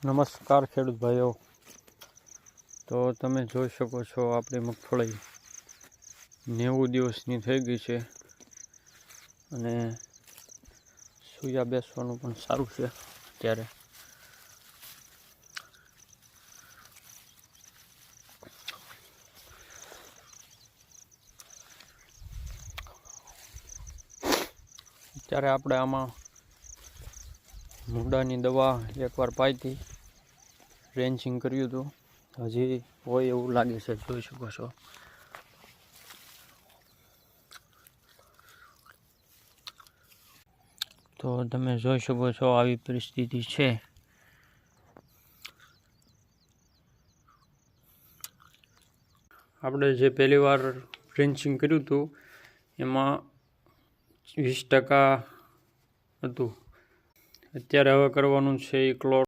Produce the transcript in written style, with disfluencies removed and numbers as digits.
નમસ્કાર ખેડૂત ભાઈઓ, તો તમે જોઈ શકો છો આપણી મગફળી 90 દિવસની થઈ ગઈ છે અને સૂયા બેસવાનું પણ સારું છે. અત્યારે આપણે આમાં મૂંડાની દવા એકવાર પાઈ રેન્ચિંગ કર્યું હતું, હજી હોય એવું લાગે છે. જોઈ શકો છો. તો તમે જોઈ શકો છો આવી પરિસ્થિતિ છે. આપણે જે પહેલી વાર રેન્ચિંગ કર્યું હતું એમાં 20% હતું. અત્યારે હવે કરવાનું છે એ ક્લોટ